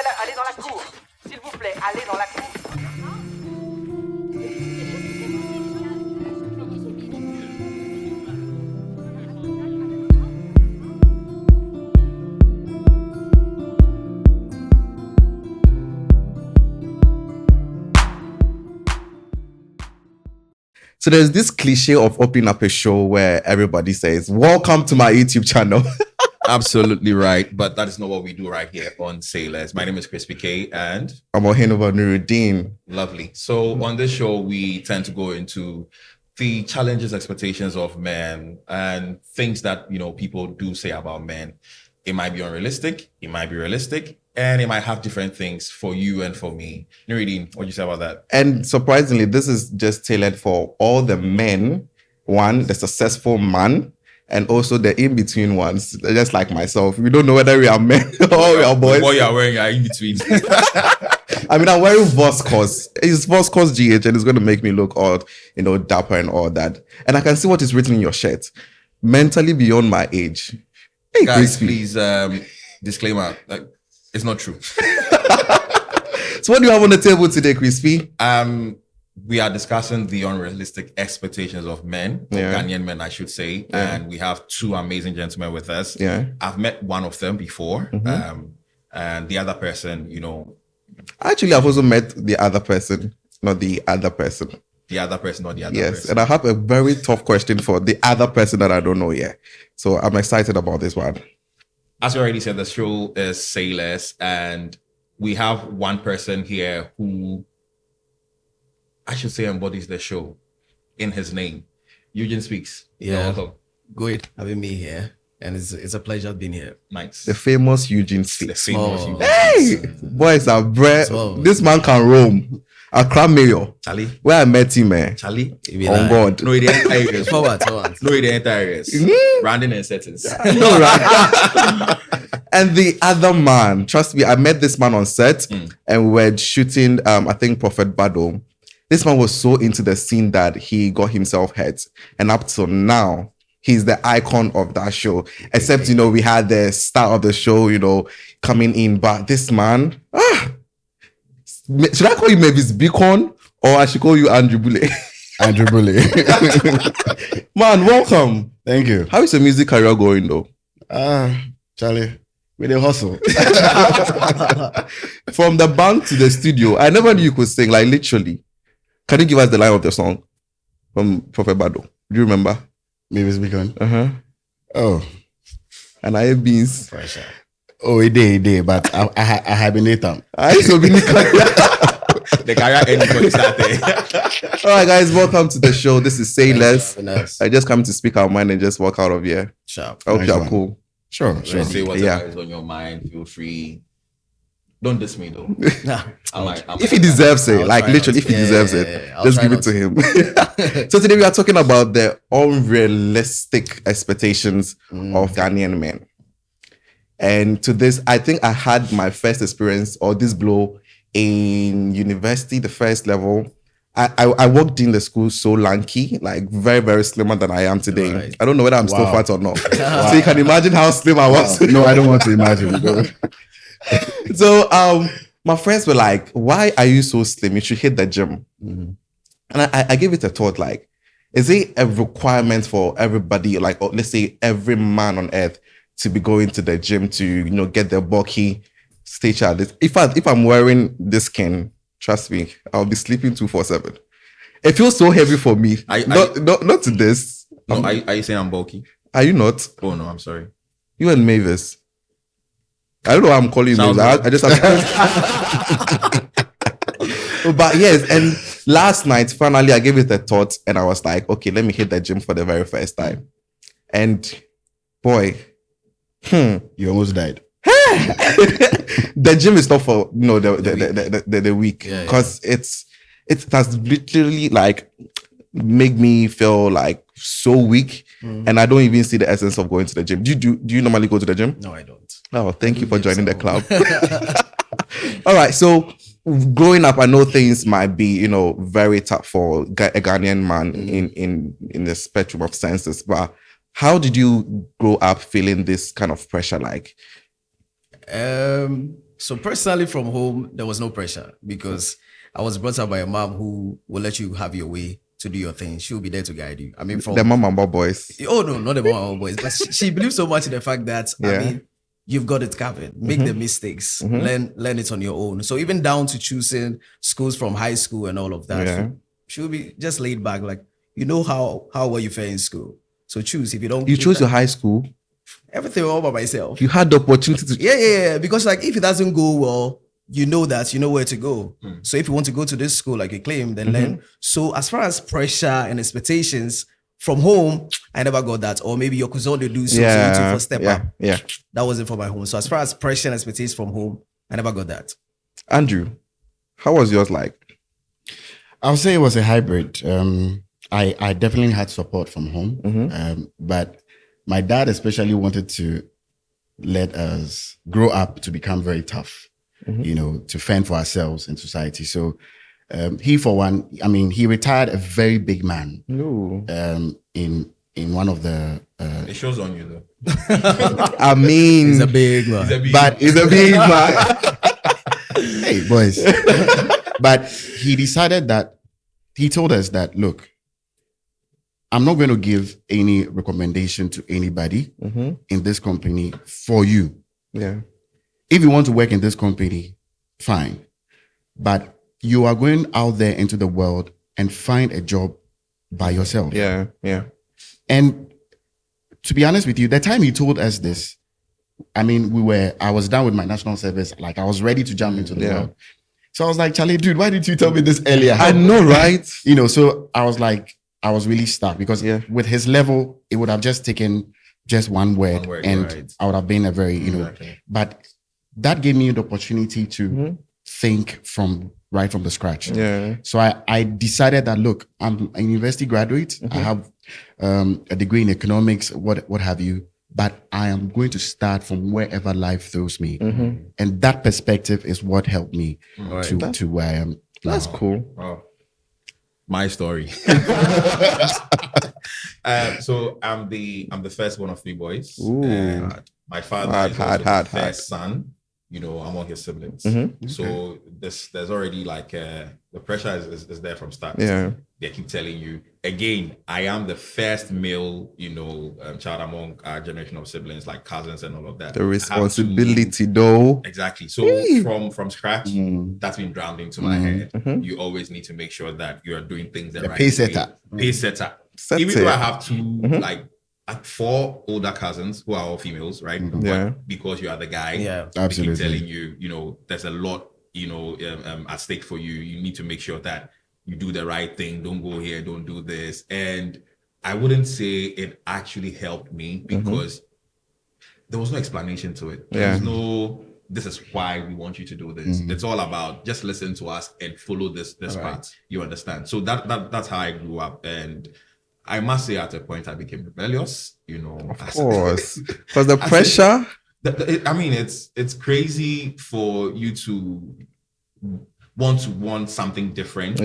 allez dans la cour. S'il vous plaît, allez dans la cour. So there's this cliche of opening up a show where everybody says, "Welcome to my YouTube channel." Absolutely right. But that is not what we do right here on Sailors. My name is Crispy K and I'm Ohenova Nuruddin. lovely. So on this show, we tend to go into the challenges, expectations of men and things that, people do say about men. It might be unrealistic. It might be realistic. And it might have different things for you and for me. Nuruddin, what do you say about that? And surprisingly, this is just tailored for all the men. One, the successful man, and also the in-between ones, just like myself. We don't know whether we are men or we are boys. What you are wearing are in between. I mean, I'm wearing Voscos. It's Voscos GH, and it's going to make me look all, dapper and all that. And I can see what is written in your shirt. Mentally beyond my age. Hey, Guys, Crispy. please, disclaimer, it's not true. So what do you have on the table today, Crispy? We are discussing the unrealistic expectations of men, of Ghanaian men, I should say. Yeah. And we have two amazing gentlemen with us. Yeah. I've met one of them before. And the other person, Actually, I've also met the other person, not the other person. The other person, not the other Yes, person. and I have a very tough question for the other person that I don't know yet. So I'm excited about this one. As we already said, the show is Sailors, and we have one person here who, I should say, embodies the show in his name. YUJIN speaks. Yeah, good having me here. And it's a pleasure being here. Nice. The famous YUJIN The speaks. famous Small. YUJIN. Hey, boys are bread. Small. This man can roam. Accra Mayor, Charlie. where I met him, Charlie. on God. No, the entire areas. Forward. No, the entire areas. Branding and settings. No, right? And the other man, trust me, I met this man on set and we were shooting, I think, Prophet Bado. This man was so into the scene that he got himself hurt. And up till now, he's the icon of that show. Except, we had the star of the show, coming in. But this man, should I call you Mavis Beacon or I should call you Andrew Bulley? Andrew Bully. Man, welcome. Thank you. How is your music career going though? Charlie, with a hustle. From the band to the studio, I never knew you could sing, like literally. Can you give us the line of the song from Prophet Bado? Do you remember? Maybe it's become. Uh-huh. Oh. And I have beans. Oh, it did, but I hibernate them. I used to be The career ending when it started. All right, guys, welcome to the show. This is Say Less. Nice. I just come to speak our mind and just walk out of here. Sharp. I hope Nice you're one. cool. Sure. Say whatever Yeah. is on your mind. Feel free. Don't diss me though. If he deserves it, I'll like try literally, not if he to. deserves Yeah, it, yeah, yeah. I'll just try give it not to him. So today we are talking about the unrealistic expectations of Ghanaian men. And to this, I think I had my first experience or this blow in university, the first level. I walked in the school so lanky, like very, very slimmer than I am today. Right. I don't know whether I'm still Wow. fat or not. So you can imagine how slim I was. No, I don't want to imagine. So my friends were like, why are you so slim? You should hit the gym. And I gave it a thought, like, is it a requirement for everybody, like, or let's say every man on earth to be going to the gym to, get their bulky stature? If I'm wearing this skin, trust me, I'll be sleeping 247. It feels so heavy for me. Not to this. No, are you saying I'm bulky? Are you not? Oh no, I'm sorry. You and Mavis. I don't know why I'm calling you Sounds Mavis. good. I just have to. But yes, and last night, finally, I gave it a thought and I was like, okay, let me hit the gym for the very first time. And boy, You almost died. the gym is not for the weak, because it has literally like make me feel like so weak, and I don't even see the essence of going to the gym. Do you normally go to the gym? No, I don't. Oh, thank you for joining the club. All right, so growing up, I know things might be very tough for a Ghanaian man in the spectrum of senses, but how did you grow up feeling this kind of pressure? Like, So personally, from home, there was no pressure because I was brought up by a mom who will let you have your way to do your thing. She'll be there to guide you. I mean, from The mama boys. oh no, not the mom boys, but she believes so much in the fact that I Yeah. mean, you've got it covered. Make the mistakes, learn it on your own. So even down to choosing schools from high school and all of that, Yeah. she'll be just laid back, like you know how well you fare in school. So choose. If you don't, You chose your high school. everything all by myself. You had the opportunity to. Yeah. Because like if it doesn't go well, you know that you know where to go. So if you want to go to this school, like you claim, then learn. So as far as pressure and expectations from home, I never got that. Or maybe your cousin they do so, so you Yeah. two for step Yeah. up. Yeah. That wasn't for my home. So as far as pressure and expectations from home, I never got that. Andrew, how was yours like? I would say it was a hybrid. I definitely had support from home, but my dad especially wanted to let us grow up to become very tough, you know, to fend for ourselves in society. So he, for one, I mean, he retired a very big man No. in one of the. It shows on you though. I mean, It's a big one. But it's a big man. hey, boys. But he decided that he told us that, look, I'm not going to give any recommendation to anybody in this company for you. Yeah. If you want to work in this company, fine. But you are going out there into the world and find a job by yourself. Yeah. Yeah. And to be honest with you, the time he told us this, I mean, I was done with my national service. Like I was ready to jump into the Yeah. world. So I was like, Charlie, dude, why didn't you tell me this earlier? I know, right? You know, so I was like, I was really stuck because Yeah. with his level, it would have just taken just one word, One word, and right. I would have been a very, you know, Exactly. but that gave me the opportunity to think right from the scratch. Yeah. So I decided that, look, I'm a university graduate. I have a degree in economics, what have you, but I am going to start from wherever life throws me. And that perspective is what helped me to where I am. That's cool. Wow. My story. So I'm the first one of three boys. Ooh. And my father is also the first son, you know, among his siblings. So there's already like the pressure is there from start. Yeah. They keep telling you again, I am the first male, you know, child among our generation of siblings, like cousins and all of that. The I have responsibility, to- though. Exactly. So from scratch, that's been drowned into my head. You always need to make sure that you are doing things the right pace way. setter. Pace setter. Set Even it. though I have two like 4 older cousins who are all females, right? Yeah. But because you are the guy, Yeah. they Absolutely. keep telling you, you know, there's a lot, you know, at stake for you. You need to make sure that you do the right thing. Don't go here. Don't do this. And I wouldn't say it actually helped me because there was no explanation to it. There was no, this is why we want you to do this. It's all about just listen to us and follow this path. You understand? So that's how I grew up. And I must say at a point I became rebellious, you know. Of course. Because the pressure. I mean, it's crazy for you to want something different,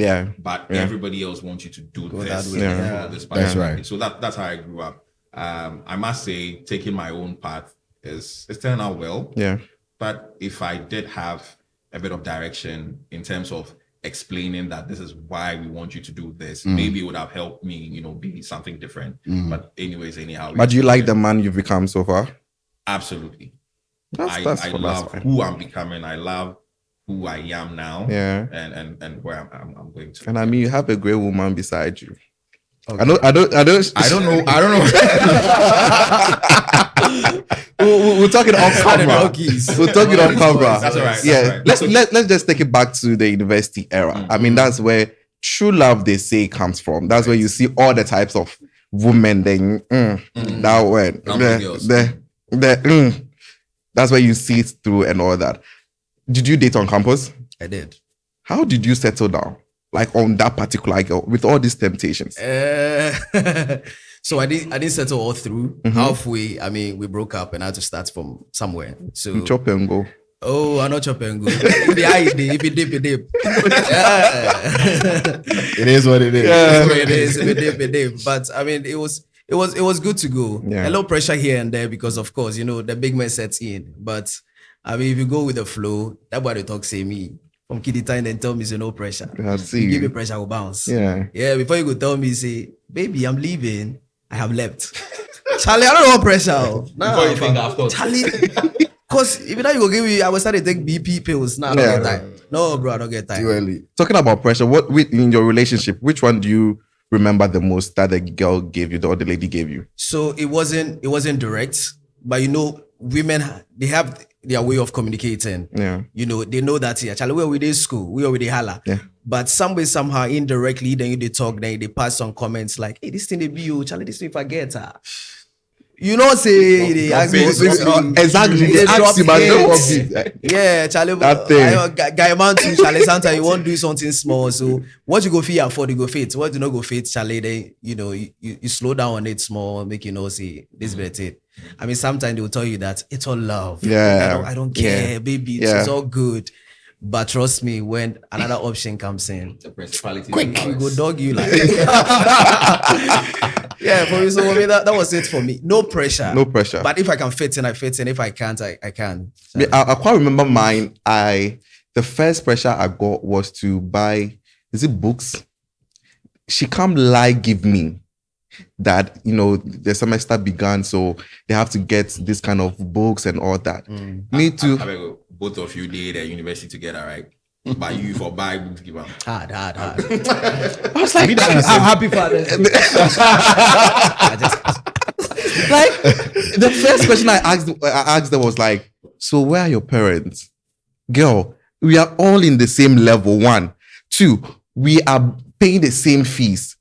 but everybody else wants you to do this. that way. Yeah. This That's path. right. So that's how I grew up. I must say, taking my own path is turned out well. Yeah. But if I did have a bit of direction in terms of explaining that this is why we want you to do this, maybe it would have helped me, you know, be something different. But anyways, anyhow. But do you like the man you've become so far? Absolutely. That's I fine. love who I'm becoming. I love who I am now. Yeah. And where I'm going to. And I mean, you have a great woman beside you. Okay. I don't know. We'll talk it off camera. We'll talk it off camera. That's all right. Yeah. That's all right. Let's just take it back to the university era. I mean, that's where true love, they say, comes from. That's where you see all the types of women. Then that word. That's where you see it through and all that. Did you date on campus? I did. How did you settle down? Like on that particular girl with all these temptations? So I didn't settle all through. Halfway, I mean, we broke up and I had to start from somewhere. So Chop and go. oh, I know chop and go. If you dip. Yeah. It is what it is. That's what it is. If you dip. But I mean, it was good to go. Yeah. A little pressure here and there because of course, you know, the big man sets in. But I mean, if you go with the flow, that's why they talk say me. From kiddie time, then tell me say no pressure. I see. You give me pressure, I will bounce. Yeah. Yeah, before you go tell me, say, baby, I'm leaving. I have left. Charlie, I don't want pressure. Before you think after. Charlie, because even though you go give me, I will start to take BP pills. Nah, I don't get time. No, bro, I don't get time. Too early. Talking about pressure, what in your relationship, which one do you remember the most that the girl gave you or the lady gave you? So it wasn't direct, but you know, women, they have their way of communicating. Yeah. You know, they know that here. Charlie, we already in school, we already holla. Yeah. But some way, somehow, indirectly, then they talk, then they pass some comments like, hey, this thing they be you, Charlie, this thing if I get her. You know, say they ask me. Exactly. They ask you, but no one. Yeah, Charlie. That thing. Guy man too, Charlie. Sometimes you want to do something small. So what you go fit afford, you go fit. What you not go fit, Charlie? Then you know you slow down on it small, make you know say this better. I mean, sometimes they will tell you that it's all love. Yeah. I don't care, Yeah. baby. Yeah. It's all good. But trust me, when another option comes in, The principality. quick, we go dog you like. Yeah, for me, so for me, that was it for me. No pressure. No pressure. But if I can fit in, I fit in. If I can't, I can. I quite remember mine. The first pressure I got was to buy, is it books? She can't lie give me that, you know, the semester began, so they have to get this kind of books and all that. Me too. I mean, both of you did at university together, right? But you for buy books, give up. Hard. I was like, I'm happy for this. like the first question I asked them was like, so where are your parents? Girl, we are all in the same level. 1, 2, we are paying the same fees.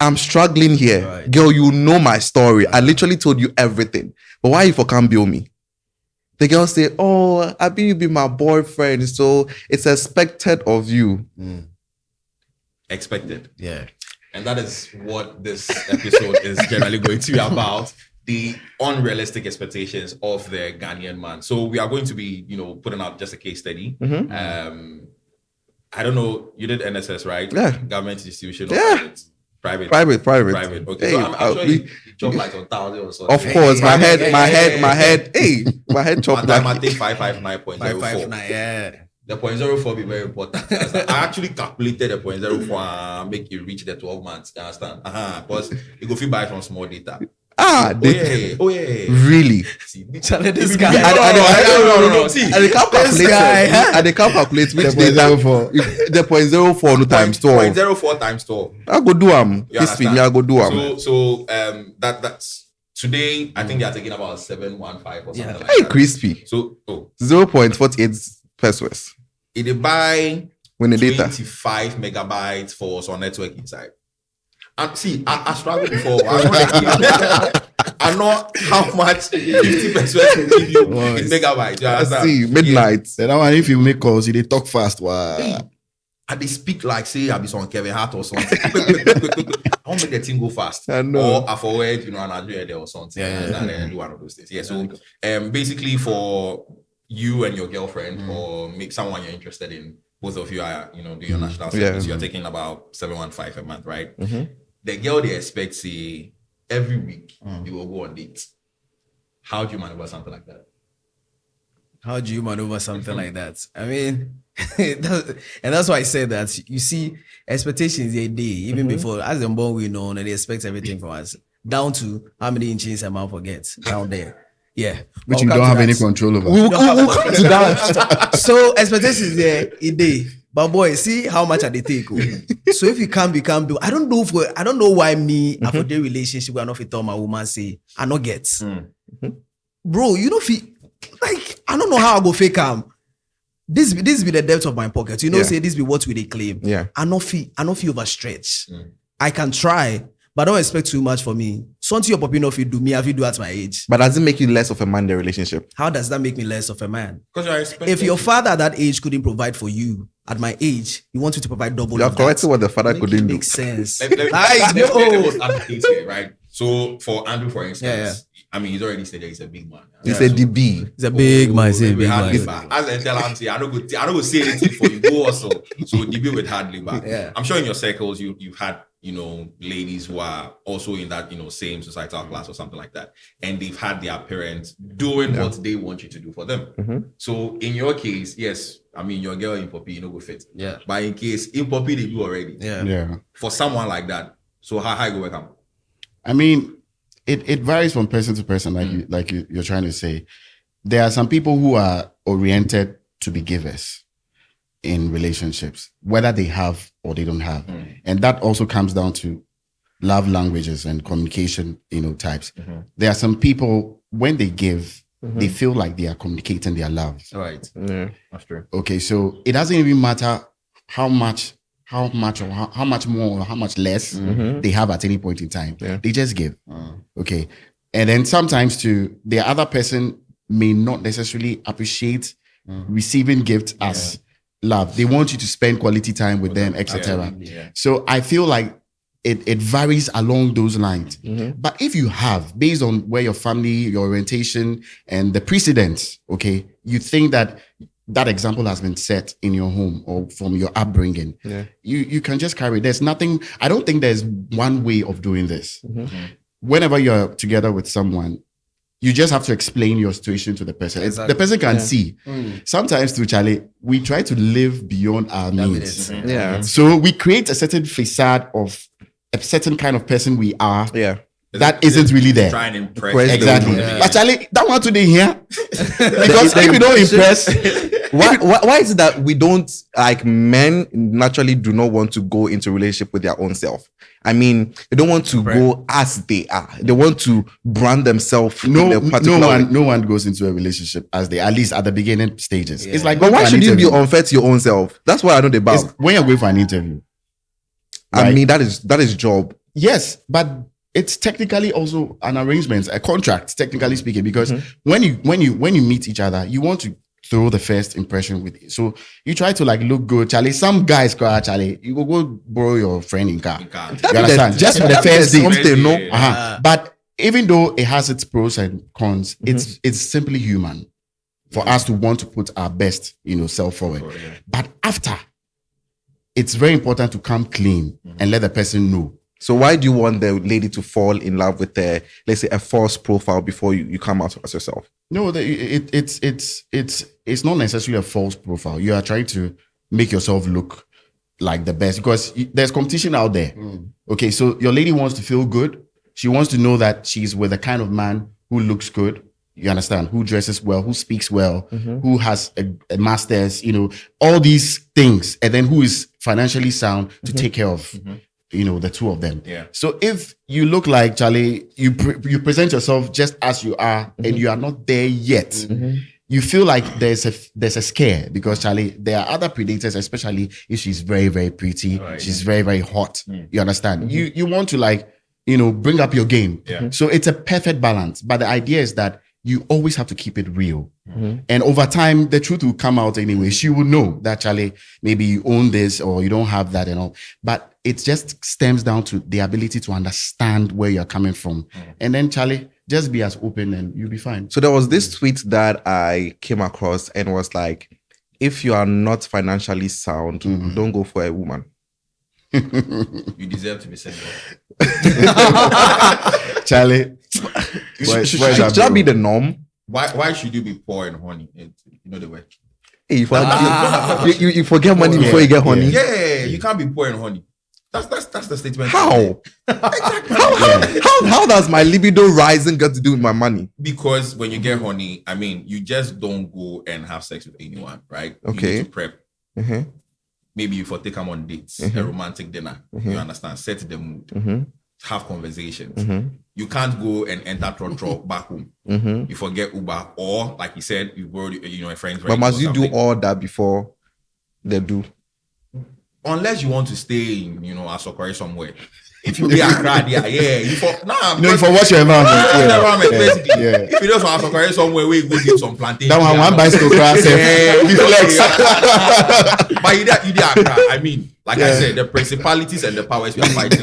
I'm struggling here. Right. Girl, you know my story. I literally told you everything. But why you for can't bill me? The girl say, oh, I be you be my boyfriend, so it's expected of you. Expected. Yeah. And that is what this episode is generally going to be about. The unrealistic expectations of the Ghanaian man. So we are going to be, you know, putting out just a case study. I don't know, you did NSS, right? Yeah. Government institution. Yeah. Private. Private. Okay. Hey, So I'm sure you chop like on 1,000 or something. of course, my head. Hey, my head My chopped time I like think 559.04. 559, yeah. The 0.04 be very important. I actually calculated the 0.04 and make it reach the 12 months. You understand? Because you go feel buy from small data. ah. Oh yeah. Really? See, Charlie, this guy. No. See, And they can't calculate. guy, huh? And they can't calculate which The data. 0.04. The 0.04 no times 12. 0.04 times 12. I go do You this thing. understand? I go do So that's today. I think they are taking about 715 or something like Hey, that. crispy. So 0.48 pesos it buy when the data. 25 megabytes for some network inside. And see, I struggled before. I know how much 50 pesos will give you in megabytes. You understand? See, midnight. So that one, if you make calls, they talk fast. Wow. And they speak like, say, I be some Kevin Hart or something. I want make the thing go fast. I know. Or I forward, you know, an Adria there or something. And then do one of those things. Yeah. So basically for you and your girlfriend or make someone you're interested in, both of you are, you know, do your national service. You're taking about 715 a month, right? The girl they expect, say, every week you will go on dates. How do you maneuver something like that? How do you maneuver something like that? I mean, and that's why I said that. You see, expectations a day, even before, as them born we know, and they expect everything from us, down to how many inches a man forgets down there. Yeah, Which you don't have any control over. We'll come to that. So expectations there a day. But boy, see how much are they take? So if you can't become, I don't know why me after the relationship we are not fit tell my woman say I not get. Bro, you know like I don't know how I go fake this be the depth of my pocket. You know, say this be what we they claim. Yeah. I not feel overstretched. I can try, but don't expect too much for me. Something your puppy know if you do me, have you do at my age. But does it make you less of a man in the relationship? How does that make me less of a man? Because you're expected. If your father at that age couldn't provide for you, at my age, you want you to provide double. You are of that. correcting what the father Make couldn't it do. make sense. Let us advocate here, right? So for Andrew, for instance, I mean, he's already said that he's a big man. He's a DB. He's a big man. He's a big hard man. labor. As I tell him, I don't go say anything for you. Go also. So DB with hard labor. Yeah. I'm sure in your circles you've had ladies who are also in that, same societal class or something like that. And they've had their parents doing what they want you to do for them. So in your case, yes, I mean, your girl in Poppy, you know, go fit. Yeah. But in case in Poppy, they do already. Yeah. For someone like that. So how you go welcome? I mean, it varies from person to person, you're trying to say. There are some people who are oriented to be givers in relationships, whether they have or they don't have. And that also comes down to love languages and communication, types. There are some people, when they give, they feel like they are communicating their love. Right. Yeah. That's true. Okay, so it doesn't even matter how much more or how much less they have at any point in time. Yeah. They just give. Okay. And then sometimes too, the other person may not necessarily appreciate receiving gifts as love. They want you to spend quality time with them, etc. So I feel like it varies along those lines. But if you have, based on where your family, your orientation, and the precedents, okay, you think that example has been set in your home or from your upbringing, you can just carry. There's nothing, I don't think there's one way of doing this. Whenever you're together with someone, you just have to explain your situation to the person. Exactly. The person can see. Sometimes too, Charlie, we try to live beyond our means. Yeah. So we create a certain facade of a certain kind of person we are. Yeah. That isn't really there. Try and impress. Exactly. Yeah. But Charlie, that one today here. Because if you don't impress, Why is it that we don't, like, men naturally do not want to go into a relationship with their own self? I mean, they don't want to go as they are. They want to brand themselves in a particular way. no one goes into a relationship as they, at least at the beginning stages. It's like, But why should you be unfair to your own self? That's what I know about. It's when you're going for an interview. I right? mean, that is job. Yes, but it's technically also an arrangement, a contract, technically speaking, because when you meet each other, you want to throw the first impression with it. So you try to like look good. Charlie, some guys cry, Charlie, you go borrow your friend in car. You understand? Just for the first day. Something, no? But even though it has its pros and cons, it's simply human for us to want to put our best, self forward. But after, it's very important to come clean and let the person know. So why do you want the lady to fall in love with let's say a false profile before you come out as yourself? No, it's not necessarily a false profile. You are trying to make yourself look like the best because there's competition out there. Okay, so your lady wants to feel good. She wants to know that she's with a kind of man who looks good. You understand? Who dresses well, who speaks well, who has a master's, all these things. And then who is financially sound to take care of the two of them. Yeah. So if you look like Charlie, you present yourself just as you are, and you are not there yet, you feel like there's a scare because Charlie, there are other predators, especially if she's very, very pretty, she's very, very hot. You understand? You want to bring up your game. Yeah. So it's a perfect balance. But the idea is that you always have to keep it real. And over time, the truth will come out anyway. She will know that, Charlie, maybe you own this or you don't have that and all. But it just stems down to the ability to understand where you're coming from. And then, Charlie, just be as open and you'll be fine. So there was this tweet that I came across and was like, if you are not financially sound, don't go for a woman. You deserve to be single. Charlie, should that be the norm? Why should you be poor and horny? You know the word. Hey, you forget money before you get honey. Yeah, you can't be poor and horny. That's the statement. How? How does my libido rising got to do with my money? Because when you get horny, I mean, you just don't go and have sex with anyone, right? Okay. You need to prep. Maybe you take them on dates, a romantic dinner. You understand? Set the mood. Have conversations. You can't go and enter trotro back home. You forget Uber, or like you said, you borrowed a friend's. But must you do all that before they do? Unless you want to stay in, Asokore somewhere. If you be a crowd, you for watch your environment. Basically. If you just want Asokore somewhere, we go get some plantation. That one bicycle class. But you did a crowd. I mean, like I said, the principalities and the powers we are fighting,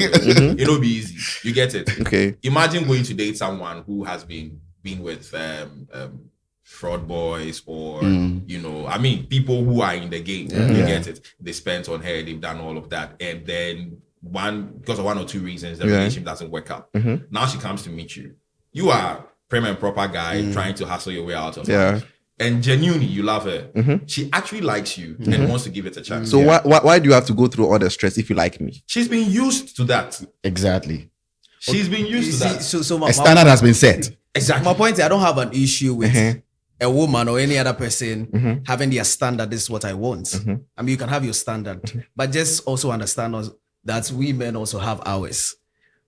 it'll be easy. You get it? Okay. Imagine going to date someone who has been with fraud boys or I mean people who are in the game. You get it? They spent on her, they've done all of that, and then because of one or two reasons, the relationship doesn't work out. Now she comes to meet you. You are prim and proper guy trying to hustle your way out of life. And genuinely, you love her. She actually likes you and wants to give it a chance. So why do you have to go through all the stress if you like me? She's been used to that. Exactly. She's been used to that. So A standard has been set. Exactly. my point is, I don't have an issue with a woman or any other person having their standard. This is what I want. I mean, you can have your standard, but just also understand that we men also have ours.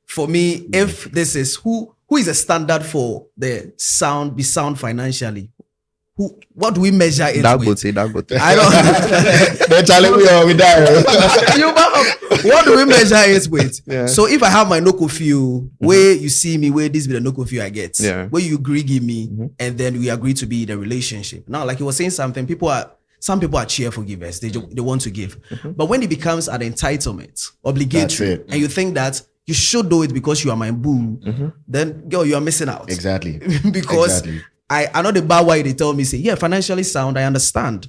For me, if this is who is a standard for the be sound financially, what do we measure it with? Dangote. I don't. Then Charlie, we die. What do we measure it with? Yeah. So if I have my no curfew, where you see me, where this be the no curfew I get, where you agree give me, and then we agree to be in the relationship. Now, like you were saying something, some people are cheerful givers. They want to give, but when it becomes an entitlement, obligatory, and you think that you should do it because you are my boo, then girl, you are missing out. Exactly. Because I know the bar why they tell me, say, yeah, financially sound, I understand.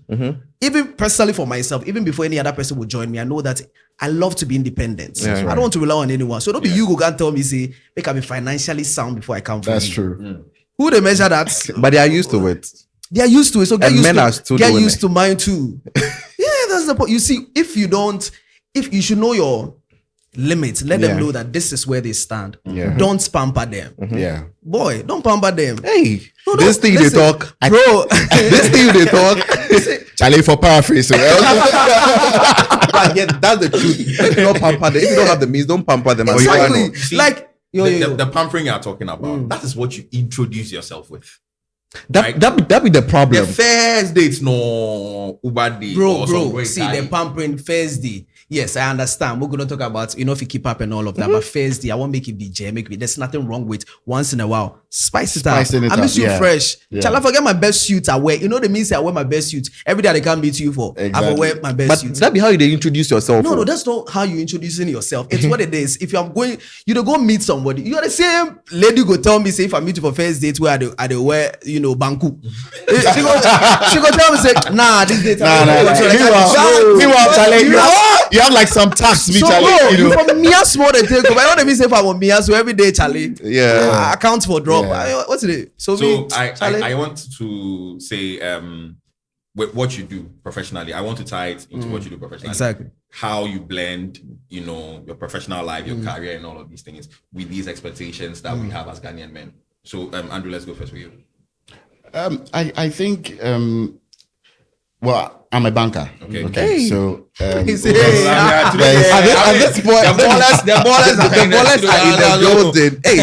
Even personally for myself, even before any other person would join me, I know that I love to be independent. I don't want to rely on anyone. So don't be you who can tell me, say, make I be financially sound before I come from That's you. true. Who they measure that? But they are used to it. They are used to it. So get And men are still get doing used it. to mine too. Yeah, that's the point. You see, if you should know your limits, let them know that this is where they stand. Don't pamper them. Yeah. Boy, don't pamper them. Hey, No, this thing they listen, talk. bro. This thing they talk. Charlie, for paraphrase. But yeah, that's the truth. If you don't pamper them, if you don't have the means, don't pamper them. as well. Exactly. See, Like the pampering you're talking about, that is what you introduce yourself with. That be the problem. The first date, no Uber day, bro. See, the pampering first day. Yes, I understand. We're gonna talk about, if you keep up and all of that. But first day, I won't make it BJ. There's nothing wrong with once in a while. Spice it up. I miss you fresh. Shall I forget my best suit I wear? You know the means I wear my best suit every day. I can't meet you for. I will wear my best But suit. that be how they introduce yourself. No, that's not how you introducing yourself. It's what it is. If I'm going, you don't go meet somebody. You are the same lady go tell me, say, if I meet you for first date, where I dey wear, banku. she go tell me, say, nah, this date. Meanwhile, Charlie, you have like some tax, me, So, Charlie. you from Mia small they take over. I don't even say if I'm on Mia, so every day, Charlie. Yeah. Account for drop. Yeah. What's it? So I want to say with what you do professionally, I want to tie it into what you do professionally. Exactly. How you blend, your professional life, your career, and all of these things with these expectations that we have as Ghanaian men. So, Andrew, let's go first with you. I think, well, I'm a banker. Okay. So, At this point, the ballers are in the building. Hey,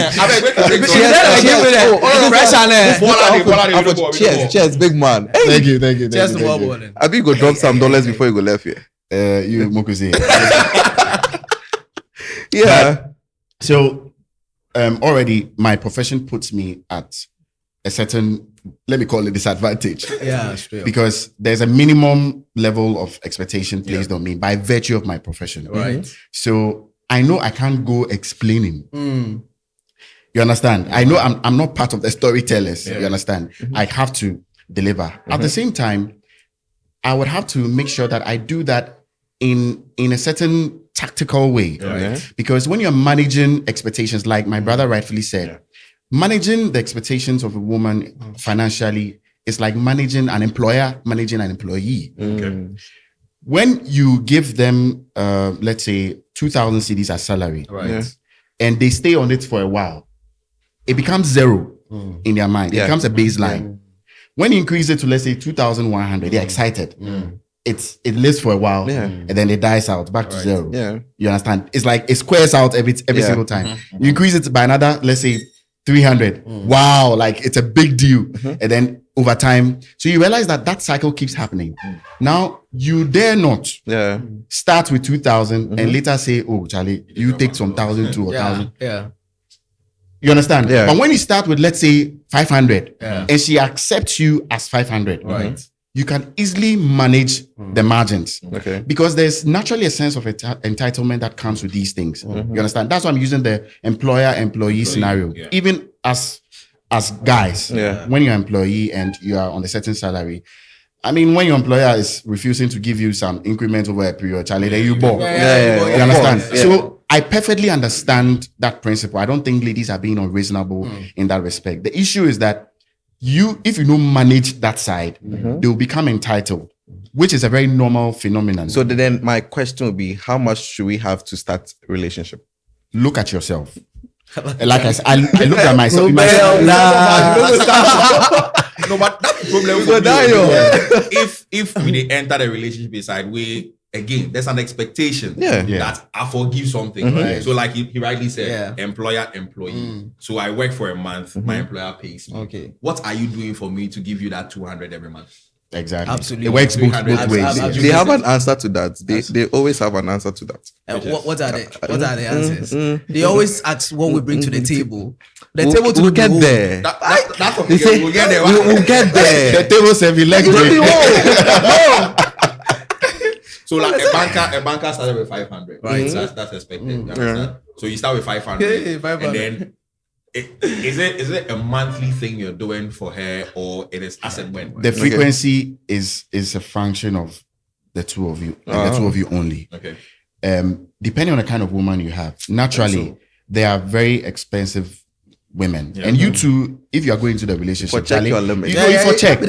cheers, big man. Hey, Thank you. Cheers to Thank you. ball. I think you go drop some dollars before you go left here. You Mokuzi. Yeah. So, already my profession puts me at a certain, let me call it, disadvantage. Yeah, straight up. Because there's a minimum level of expectation placed on me by virtue of my profession. Right. So I know I can't go explaining. You understand? I know I'm not part of the storytellers. You understand? I have to deliver. At the same time, I would have to make sure that I do that in a certain tactical way. Right. Because when you're managing expectations, like my brother rightfully said, managing the expectations of a woman financially is like managing an employer, managing an employee. Okay. When you give them, let's say, 2,000 cedis as salary, Right. and they stay on it for a while, it becomes zero in their mind. It becomes a baseline. When you increase it to, let's say, 2,100, they're excited. It lives for a while, and then it dies out back to zero. Yeah. You understand? It's like it squares out every single time. You increase it by another, let's say, 300. Wow, like it's a big deal. And then over time, so you realize that cycle keeps happening. Now you dare not start with 2,000 and later say, oh, Charlie, you take some 1,000 to 1,000. Yeah. You understand? Yeah. But when you start with, let's say, 500 and she accepts you as 500, you can easily manage the margins. Okay. Because there's naturally a sense of entitlement that comes with these things. You understand? That's why I'm using the employer-employee scenario. Yeah. Even as guys, Yeah. when you're an employee and you are on a certain salary, I mean, when your employer is refusing to give you some increment over a period, Charlie, then you ball. Yeah. You understand? Yeah. So I perfectly understand that principle. I don't think ladies are being unreasonable in that respect. The issue is that if you don't manage that side, they will become entitled, which is a very normal phenomenon. So then my question would be, how much should we have to start a relationship? Look at yourself. Like I said, I look at myself. No, but that's the problem. go die, If we enter the relationship inside, again, there's an expectation that I forgive something. Right? So, like he rightly said, employer, employee. So I work for a month, my employer pays me. Okay. What are you doing for me to give you that 200 every month? Exactly. Absolutely. It works both ways. Absolutely. They have an answer to that. They always have an answer to that. What are the answers? They always ask what we bring to the table. The table to we'll get there. That's what They say, we'll get there. we'll get there. The table serve electric. So like a banker started with 500, right? So that's expected. You understand? So you start with 500, 500. and then is it a monthly thing you're doing for her, or it is as and when? The frequency is a function of the two of you, the two of you only. Okay. Depending on the kind of woman you have, naturally they are very expensive women, and you two, if you are going into the relationship, check your limit. you go for check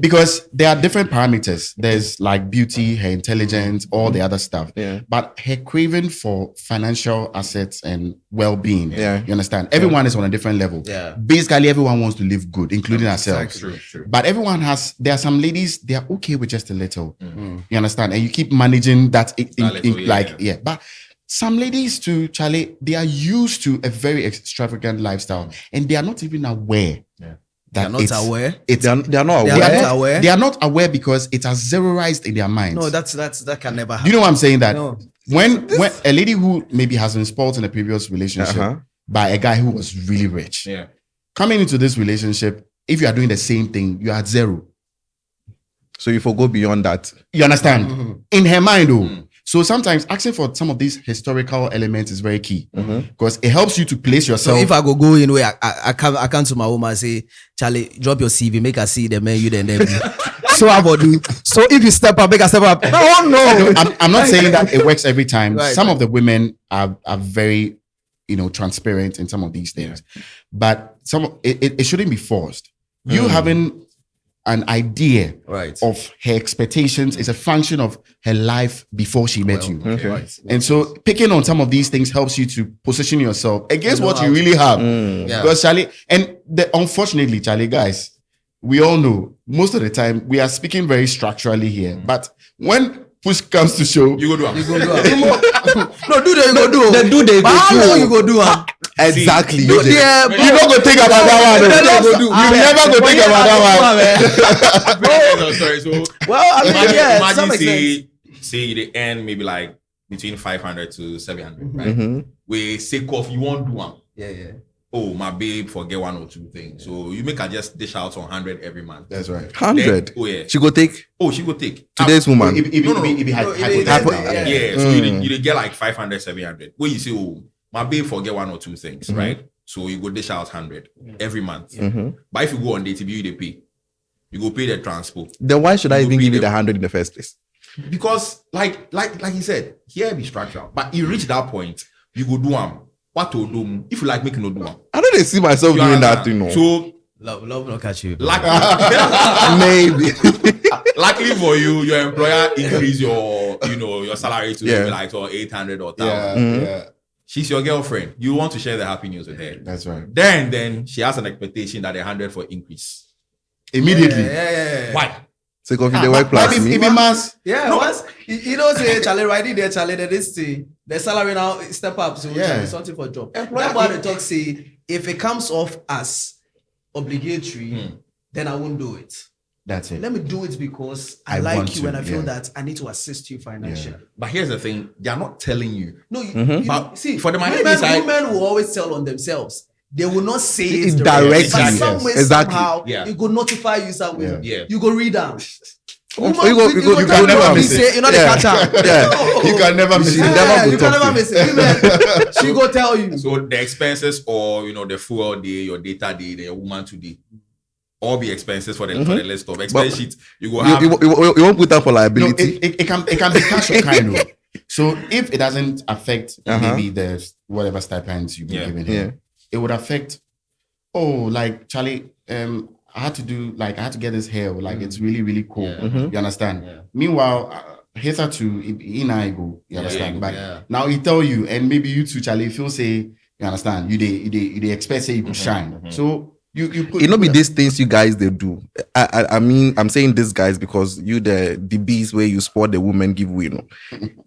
because there are different parameters. There's like beauty, her intelligence, all the other stuff. Yeah. But her craving for financial assets and well-being. Yeah. You understand? Everyone is on a different level. Yeah. Basically, everyone wants to live good, including ourselves. True. But everyone there are some ladies, they are okay with just a little. You understand? And you keep managing that but some ladies too, Charlie, they are used to a very extravagant lifestyle and they are not even aware. They're That not aware. They are not They aware. are aware. They are not aware because it has zeroized in their minds. No, that can never happen. Do you know what I'm saying? That No. when a lady who maybe has been spoiled in a previous relationship by a guy who was really rich, coming into this relationship, if you are doing the same thing, you are at zero. So you forgo beyond that. You understand? In her mind, though. So sometimes asking for some of these historical elements is very key because it helps you to place So yourself. if I go in way, I come to my woman and say, Charlie, drop your CV, make her see the man you then them. So I will do. So if you step up, make her step up. No. I'm not saying that it works every time. Right, Some of the women are very, transparent in some of these things, but it shouldn't be forced. You having an idea of her expectations is a function of her life before she met you. Okay. And so picking on some of these things helps you to position yourself against what you really have. Because Charlie, unfortunately, Charlie, guys, we all know most of the time we are speaking very structurally here, but when push comes to show, You go do it. No, do they go do? But how long you go do? Exactly. you don't go think about that one. You never go think about that one. Sorry. So Well, I mean, some imagine extent. say the end maybe like between 500 to 700, right? We say cough, you won't do one. Yeah. Oh, my babe, forget one or two things. So you make her just dish out 100 every month. That's right. 100. Then, oh yeah. She go take She go take today's woman. If be hypothetical. Yeah. So you get like 500, 700. Where you say, oh, my babe forget one or two things, right? So you go dish out 100 every month. But if you go on dating, they pay. You go pay the transport. Then why should I You even go give pay you the them. 100 in the first place? Because like he said, here be structural. But you reach that point, you go do what to do. If you like making no do I don't see myself You doing that understand? thing. No. So Love not catch you. Maybe. luckily for you, your employer increase your salary to maybe like 800 or 1,000. Yeah. She's your girlfriend. You want to share the happy news with her. That's right. Then she has an expectation that 100 for increase. Immediately. Yeah. Why? Take off the work plus If me. it mass, Once you know say Charlie riding there, Charlie, the salary now step up, so Charlie, something for job. That's why the talk say if it comes off as obligatory, then I won't do it. that's it. Let me do it because I I like want you to, and I feel yeah. that I need to assist you financially. But here's the thing: they are not telling you. No, you But see, for the Miami side- women will always tell on themselves. They will not say it Directly, but yes. some way, Exactly. somehow, Yeah. it could notify you somewhere. Yeah. You go read them. You can never miss it. You know the catch up. You can never miss it. You can never miss it. Women, she go tell you. So the expenses or the fuel day, your data day, your woman today, all be expenses for the list of expense sheet. You go You, have. you won't put that for No, liability. it can be cash or kind of. So if it doesn't affect maybe the whatever stipends you've been given him, it would affect. Oh, like Charlie, I had to get this hair. Like it's really really cool. You understand? Yeah. Meanwhile. Hitherto, in I go, you understand? But now he tell you, and maybe you too, Charlie, if you say, you understand, you expect say you could shine. So you put, it not be these things you guys they do. I mean, I'm saying these guys because you the bees where you sport the women give way,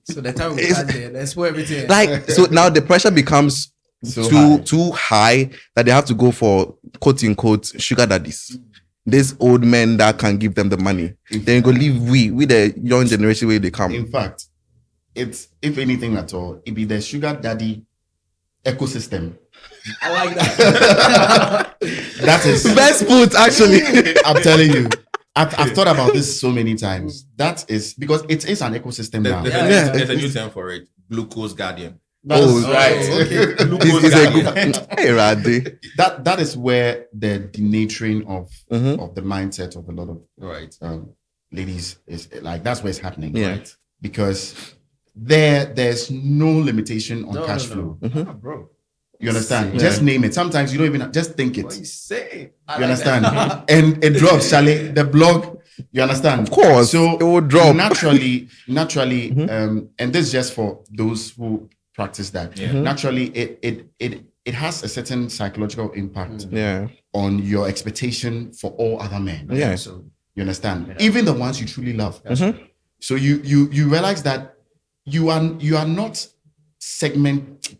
So the time we had there, let's pour everything. Like so now the pressure becomes too high that they have to go for quote unquote sugar daddies. These old men that can give them the money. Then you go leave we the young generation where they come. In fact, it's if anything at all, it be the sugar daddy ecosystem. I like that. That is Best put actually. I'm telling you. I've thought about this so many times. That is because it is an ecosystem now. There's a new term for it. Glucose guardian. Right. Okay. Hey, Raddy. That is where the denaturing of the mindset of a lot of ladies is like that's where it's happening. Yeah. Right? Because there's no limitation on cash flow. Bro. You understand? Just name it. Sometimes you don't even just think it. What you say? You understand? And it drops, Charlie. The blog, you understand? Of course. So it will drop. Naturally, and this is just for those who practice that. Naturally, it has a certain psychological impact on your expectation for all other men. Yeah. So you understand? Even the ones you truly love. So you realize that you are not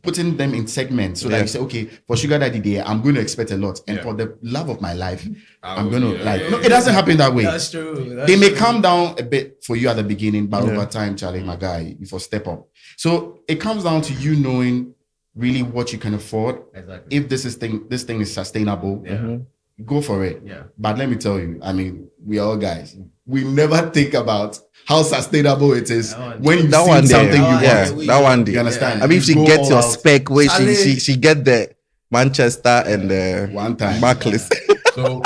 putting them in segments so that you say, okay, for sugar daddy there, I'm going to expect a lot, and for the love of my life, I'm going to no, it doesn't happen that way. That's true. They may calm down a bit for you at the beginning, but over time, Charlie, my guy, you for step up. So it comes down to you knowing really what you can afford. Exactly. If this thing is sustainable, go for it. Yeah. But let me tell you, I mean, we are all guys. We never think about how sustainable it is when you see something you want. That one day. You understand? I mean, if she go gets all your out. spec where she get the Manchester and the One time. Barclays. So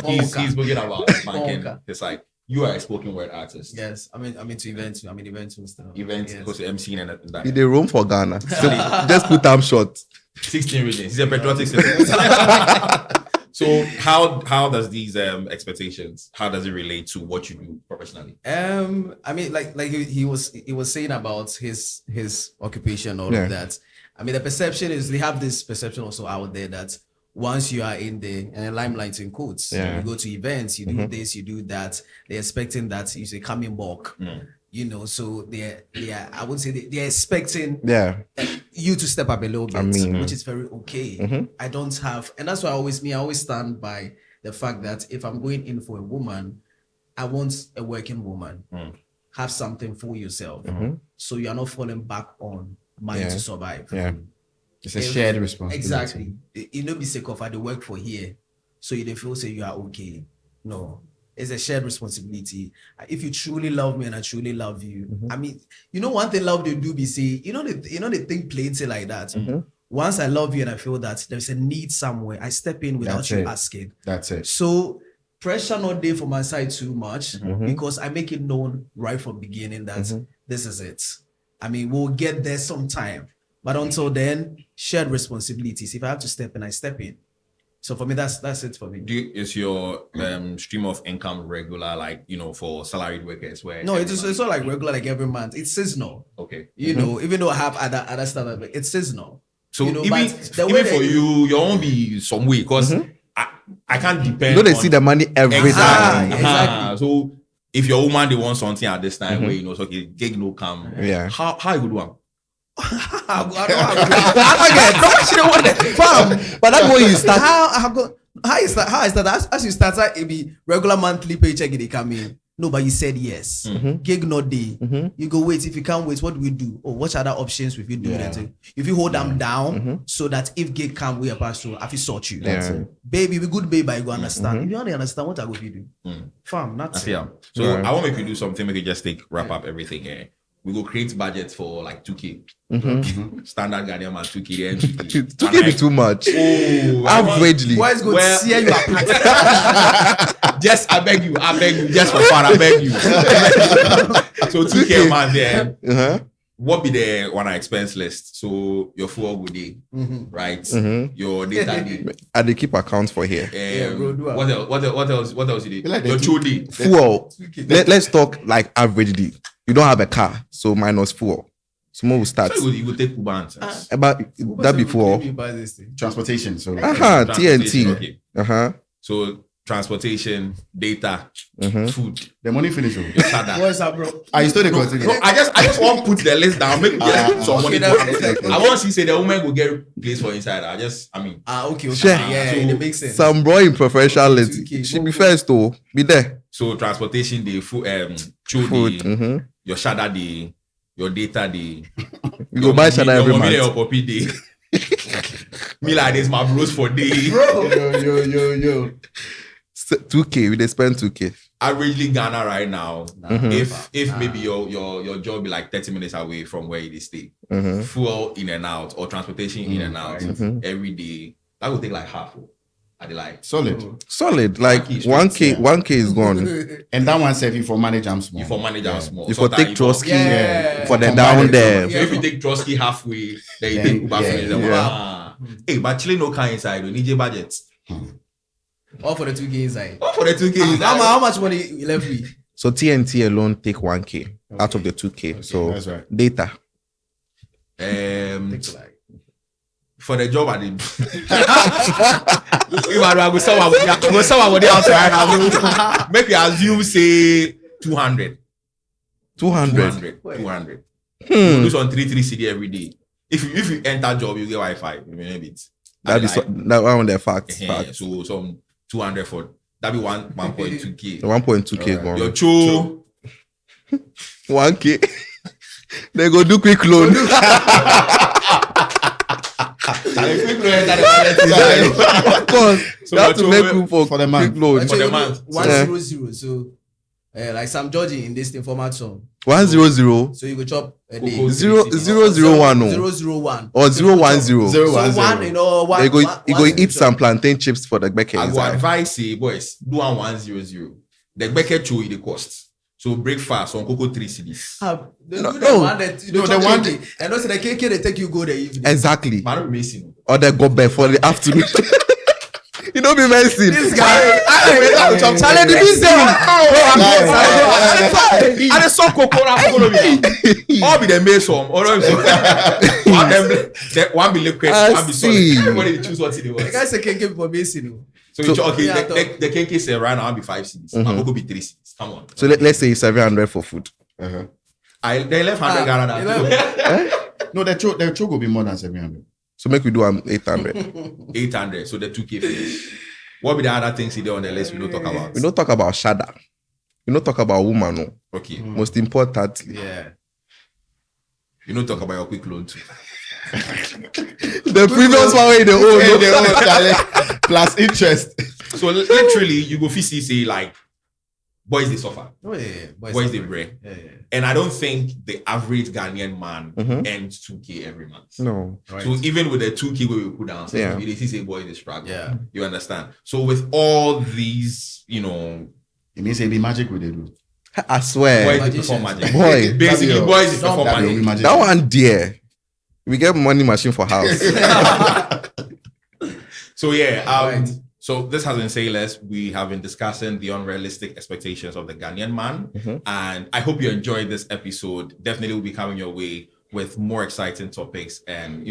he's speaking about banking. It's like you are a spoken word artist. Yes, I'm into events. I'm in events and stuff. Events, Yes. because MCing and that. He dey roam for Ghana. So just put them short. 16 regions. He's a patriotic citizen. So how does these expectations, how does it relate to what you do professionally? I mean, like he was saying about his occupation, all of that. I mean, the perception is they have this perception also out there that once you are in the limelight in quotes, you go to events, you do this, you do that. They're expecting that you say come in bulk. You know, so they're I would say they're expecting you to step up a little bit, which is very okay. I don't have, and that's why I always stand by the fact that if I'm going in for a woman, I want a working woman. Have something for yourself, so you are not falling back on money to survive. It's a shared responsibility. Exactly. You know, be sick of the work for here, so you don't feel say you are okay. No. It's a shared responsibility. If you truly love me and I truly love you, I mean, you know, one thing love they do be say, they think plenty like that. Once I love you and I feel that there's a need somewhere, I step in without you asking. That's it. So pressure not there for my side too much because I make it known right from beginning that this is it. I mean, we'll get there sometime, but until then, shared responsibilities. If I have to step in, I step in. So for me, that's it for me. Is your stream of income regular, like, for salaried workers? Where no, it's not like regular, like every month. It's seasonal. Okay. You know, even though I have other stuff, but it's seasonal. So you know, even for you won't be some way because I can't depend. You know, they see the money every time. Exactly. So if your woman they want something at this time where so okay, gig no come. Yeah. How you go do? But that's when you start. How is that? As you start, it be regular monthly paycheck they come in. No, but you said yes. Gig not day. You go wait. If you can't wait, what do we do? Or what other options will you do? If you hold them down so that if gig come, we are pass through. I feel sort you. That's it. Baby, we good baby. I go understand. If you only understand what I go do, fam, that's it. So I want to make you do something. We can just wrap up everything here. we go create budget for like 2K. Standard Ghanaian man 2K. And 2K be too much. Oh, Averagely. Boys go see you apart. just I beg you, just for fun, I beg you. So 2K man there. What be the one expense list? So your fuel good day, right? Your data day. And they keep accounts for here. What else you did? Like Your true day. Fuel. Let's talk like averagely. You don't have a car, so minus fuel. So more will start. So you go take Uber answers. But that be fuel. Transportation. So TNT. Okay. So transportation, data, food. the money finish. Your sada. What's up, bro? You still the continue. No, I just want to put the list down. Make some money. Okay. I want to say the woman will get place for inside. Okay. Sure. Yeah, So- it makes sense. Some boy in professional list. 2K. She be first though. Be there. So transportation, the food, Food. your shada day, your data day. You go buy shada every month. Your puppy day. Me like this, my bros for day. Yo. 2K. We they spend 2K. Averagely Ghana right now, if maybe your job be like 30 minutes away from where you stay, fuel in and out or transportation in and out every day, that would take like half. I like Solid. Like 1K is gone. And that one said you for manage am small. you for manage our small. You for take Trotsky for the Combine down it, there. So if you take Trotsky halfway, then you take Uber finish. Hey, but Chile no car inside. You need your budget. All for the 2K inside. For the 2K. How much money you left with? So TNT alone take 1K out of the 2K. So That's right. data. For the job I did. If I go someone with the outside, make you assume say 200. 200. 200. You lose on 3 CD every day. If you enter job, you get Wi-Fi. Maybe it's That one of the facts. so some 200 for that be 1.2K. 1.2K gone. Your cho 1K. They go do quick loan. Of course. So You have to your make cho- room for the quick month. loan. For the month. 100. So, like Sam Georgie in this format song. 100. So you go chop a day. Cocoa. 001. 001. Or 010. Zero. So one, you know, one. You go one eat some plantain chips for the back I go inside. advise you, boys, do 100. The bucket show you the cost. So breakfast on Cocoa 3 CDs. The No. one that you don't the one one and also the cake they take you go the evening. Exactly. Man, I'm missing. Or they go back for the afternoon. You don't be messing. This guy, Charlie, the And the song Cocoa, all be the main song. One be liquid, one be solid. see. Everybody choose what they the want. guy say cake for missing. So the cake say right now be 5 CDs. I'm go be 3 CDs. Come on. So let's say 700 for food. They left 100 Ghana. No, the choke will be more than 700. So make we do 800. 800. So the 2K finish. What be the other things there on the list we don't talk about? We don't talk about shada. We don't talk about woman. No. Okay. Most importantly, Yeah. You don't talk about your quick loan too. the previous one way they own. Plus interest. So literally, you go see say like boys they suffer, Oh yeah. boys they break, and I don't think the average Ghanaian man earns 2K every month. No. Right. So even with the 2K we put down, so Yeah. you see say boys they struggle. Yeah. You understand? So with all these, It means it be magic with it. I swear. boys they magicians. perform magic. Boy. Basically, boys they perform That will be magic. magic. That one dear. We get money machine for house. So yeah, Right. so this has been Say Less. We have been discussing the unrealistic expectations of the Ghanaian man, and I hope you enjoyed this episode. Definitely will be coming your way with more exciting topics and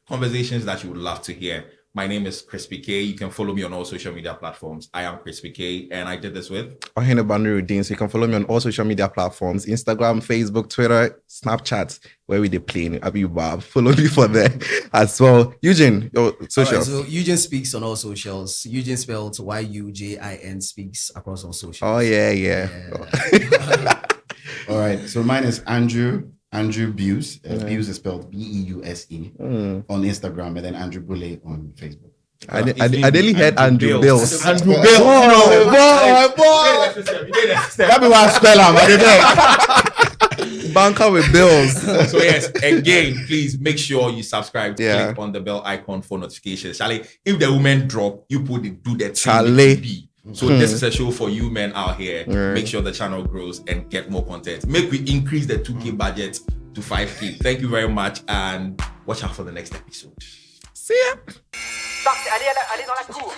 conversations that you would love to hear. My name is Crispy K. You can follow me on all social media platforms. I am Crispy K, and I did this with. Ohene Banurudin. So you can follow me on all social media platforms: Instagram, Facebook, Twitter, Snapchat, where we they playing. Abi Bob. Follow me for there as well. Eugene, your social. Alright, so YUJIN speaks on all socials. YUJIN spelled YUJIN speaks across all socials. Oh yeah. All right. So mine is Andrew Buse. Buse is spelled BEUSE on Instagram, and then Andrew BULLEY on Facebook. I nearly heard Andrew Bills. Andrew Bills. Boy. That be why I spell him. banker with bills. So yes, again, please make sure you subscribe. Yeah. Click on the bell icon for notifications. Charlie, if the women drop, you do that. Charlie. So this is a show for you men out here. Right. Make sure the channel grows and get more content. Make we increase the 2K budget to 5K. Thank you very much and watch out for the next episode. See ya. Allez dans la cour.